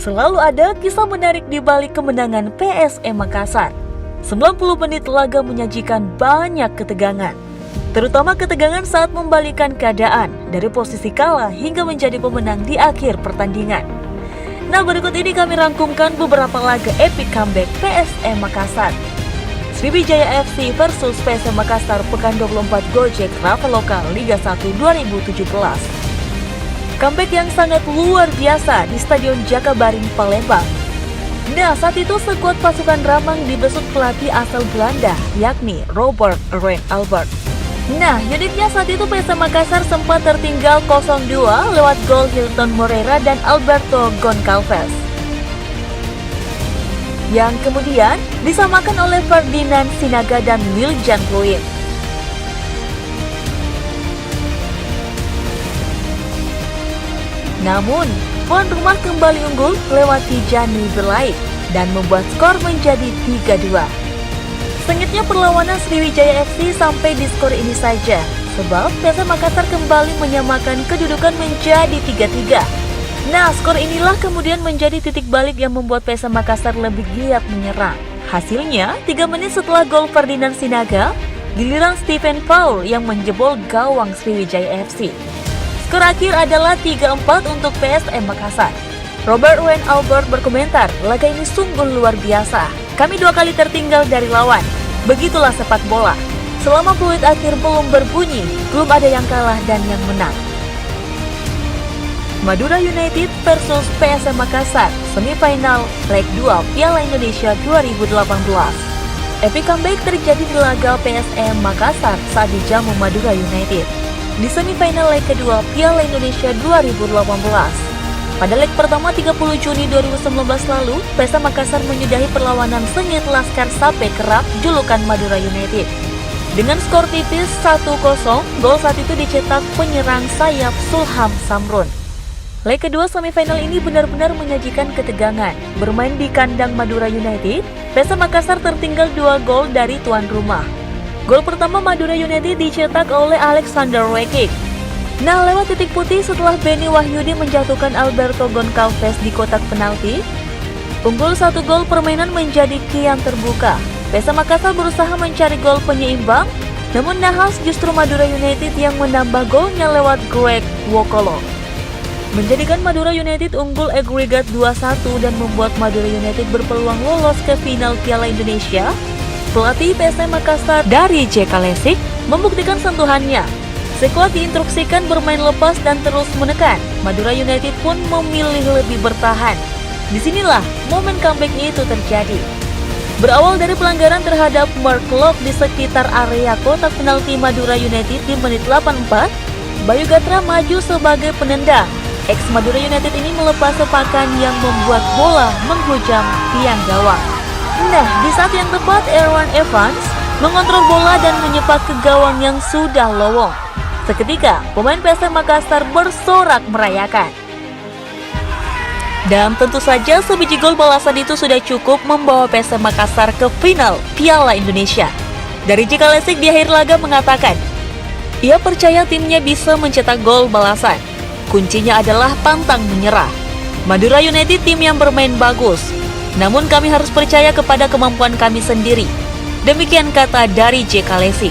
Selalu ada kisah menarik di balik kemenangan PSM Makassar. 90 menit laga menyajikan banyak ketegangan, terutama ketegangan saat membalikan keadaan dari posisi kalah hingga menjadi pemenang di akhir pertandingan. Nah, berikut ini kami rangkumkan beberapa laga epic comeback PSM Makassar. Sriwijaya FC versus PSM Makassar pekan 24 Gojek Traveloka Liga 1 2017. Comeback yang sangat luar biasa di Stadion Jakabaring, Palembang. Nah, saat itu skuad pasukan Ramang dibesut pelatih asal Belanda, yakni Robert Ruben Albert. Nah, uniknya saat itu PSM Makassar sempat tertinggal 0-2 lewat gol Hilton Moreira dan Alberto Goncalves, yang kemudian disamakan oleh Ferdinand Sinaga dan Wiljan Pluim. Namun, tuan rumah kembali unggul lewat Tijani Berlaik dan membuat skor menjadi 3-2. Sengitnya perlawanan Sriwijaya FC sampai di skor ini saja, sebab PSM Makassar kembali menyamakan kedudukan menjadi 3-3. Nah, skor inilah kemudian menjadi titik balik yang membuat PSM Makassar lebih giat menyerang. Hasilnya, 3 menit setelah gol Ferdinand Sinaga, giliran Stephen Paul yang menjebol gawang Sriwijaya FC. Skor akhir adalah 3-4 untuk PSM Makassar. Robert Ruben Albert berkomentar, laga ini sungguh luar biasa. Kami 2 kali tertinggal dari lawan. Begitulah sepak bola. Selama peluit akhir belum berbunyi, belum ada yang kalah dan yang menang. Madura United versus PSM Makassar, semifinal leg 2 Piala Indonesia 2018. Epic comeback terjadi di laga PSM Makassar saat dijamu Madura United di semifinal leg kedua Piala Indonesia 2018. Pada leg pertama 30 Juni 2019 lalu, PSM Makassar menyudahi perlawanan sengit Laskar Sape Kerap julukan Madura United. Dengan skor tipis 1-0, gol saat itu dicetak penyerang sayap Sulham Samrun. Leg kedua semifinal ini benar-benar menyajikan ketegangan. Bermain di kandang Madura United, PSM Makassar tertinggal 2 gol dari tuan rumah. Gol pertama Madura United dicetak oleh Alexander Rekic. Nah, lewat titik putih setelah Benny Wahyudi menjatuhkan Alberto Goncalves di kotak penalti, unggul 1 gol permainan menjadi kian terbuka. PSM Makassar berusaha mencari gol penyeimbang, namun nahas justru Madura United yang menambah golnya lewat Greg Wokolo, menjadikan Madura United unggul agregat 2-1 dan membuat Madura United berpeluang lolos ke final Piala Indonesia. Pelatih PSM Makassar dari J.K. Lesik membuktikan sentuhannya. Skuad diinstruksikan bermain lepas dan terus menekan. Madura United pun memilih lebih bertahan. Disinilah momen comeback itu terjadi. Berawal dari pelanggaran terhadap Mark Locke di sekitar area kotak penalti Madura United di menit 84, Bayu Gatra maju sebagai penendang. Ex Madura United ini melepas sepakan yang membuat bola menghujam tiang gawang. Nah, di saat yang tepat Erwan Evans mengontrol bola dan menyepak ke gawang yang sudah lowong. Seketika, pemain PSM Makassar bersorak merayakan. Dan tentu saja sebiji gol balasan itu sudah cukup membawa PSM Makassar ke final Piala Indonesia. Dari J.K. Lesik di akhir laga mengatakan, ia percaya timnya bisa mencetak gol balasan. Kuncinya adalah pantang menyerah. Madura United tim yang bermain bagus, namun kami harus percaya kepada kemampuan kami sendiri. Demikian kata dari J.K. Lesik.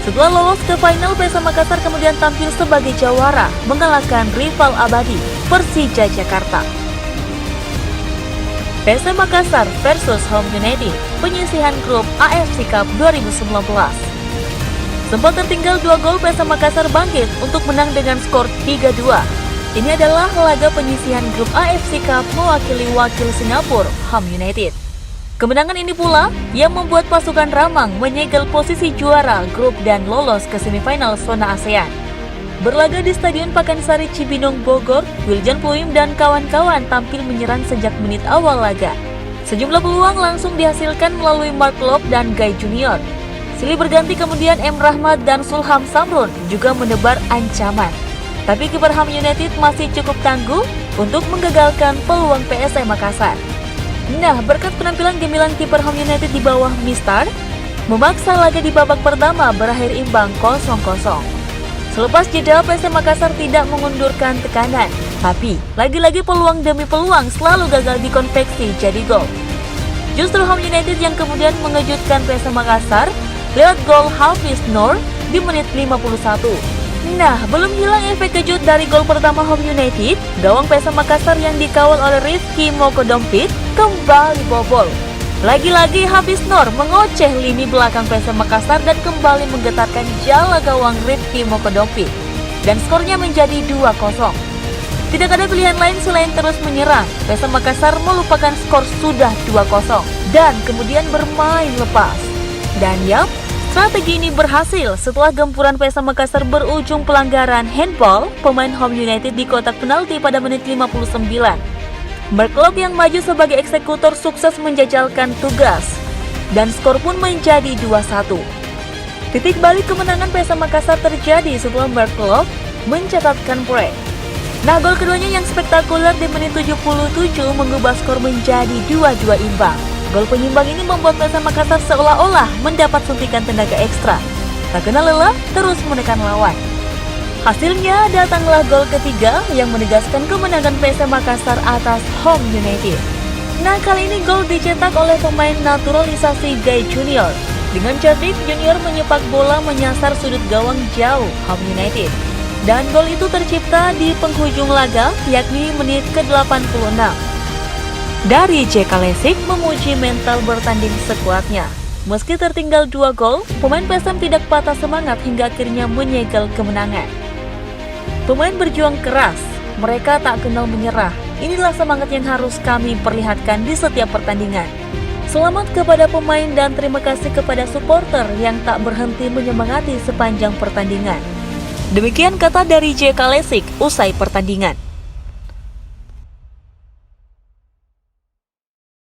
Setelah lolos ke final, PSM Makassar kemudian tampil sebagai jawara, mengalahkan rival abadi Persija Jakarta. PSM Makassar versus Home United, penyisihan grup AFC Cup 2019. Sempat tertinggal 2 gol, PSM Makassar bangkit untuk menang dengan skor 3-2. Ini adalah laga penyisihan grup AFC Cup mewakili wakil Singapura, Home United. Kemenangan ini pula yang membuat pasukan Ramang menyegel posisi juara grup dan lolos ke semifinal zona ASEAN. Berlaga di Stadion Pakansari Cibinong, Bogor, Wiljan Pluim dan kawan-kawan tampil menyerang sejak menit awal laga. Sejumlah peluang langsung dihasilkan melalui Mark Locke dan Guy Junior. Silih berganti kemudian M. Rahmat dan Sulham Samrun juga menebar ancaman. Tapi kiper Ham United masih cukup tangguh untuk menggagalkan peluang PSM Makassar. Nah, berkat penampilan gemilang kiper Ham United di bawah Mistar, memaksa laga di babak pertama berakhir imbang 0-0. Selepas jeda, PSM Makassar tidak mengundurkan tekanan, tapi lagi-lagi peluang demi peluang selalu gagal dikonveksi jadi gol. Justru Home United yang kemudian mengejutkan PSM Makassar lewat gol Hafiz Noor di menit 51. Nah, belum hilang efek kejut dari gol pertama Home United, gawang PSM Makassar yang dikawal oleh Rifki Mokodompit kembali bobol. Lagi-lagi Hafiz Noor mengoceh lini belakang PSM Makassar dan kembali menggetarkan jala gawang Rifki Mokodompit. Dan skornya menjadi 2-0. Tidak ada pilihan lain selain terus menyerang. PSM Makassar melupakan skor sudah 2-0 dan kemudian bermain lepas. Dan yap, strategi ini berhasil setelah gempuran PSM Makassar berujung pelanggaran handball pemain Home United di kotak penalti pada menit 59. Mark Locke yang maju sebagai eksekutor sukses menjajalkan tugas dan skor pun menjadi 2-1. Titik balik kemenangan PSM Makassar terjadi setelah Mark Locke mencatatkan break. Nah, gol keduanya yang spektakuler di menit 77 mengubah skor menjadi 2-2 imbang. Gol penyimbang ini membuat PSM Makassar seolah-olah mendapat suntikan tenaga ekstra. Tak kenal lelah, terus menekan lawan. Hasilnya datanglah gol ketiga yang menegaskan kemenangan PSM Makassar atas Home United. Nah, kali ini gol dicetak oleh pemain naturalisasi Guy Junior. Dengan cerdik, Junior menyepak bola menyasar sudut gawang jauh Home United. Dan gol itu tercipta di penghujung laga, yakni menit ke-86. Dari J. Kalesic memuji mental bertanding sekuatnya. Meski tertinggal 2 gol, pemain PSM tidak patah semangat hingga akhirnya menyegel kemenangan. Pemain berjuang keras, mereka tak kenal menyerah. Inilah semangat yang harus kami perlihatkan di setiap pertandingan. Selamat kepada pemain dan terima kasih kepada supporter yang tak berhenti menyemangati sepanjang pertandingan. Demikian kata dari J. Kalesic usai pertandingan.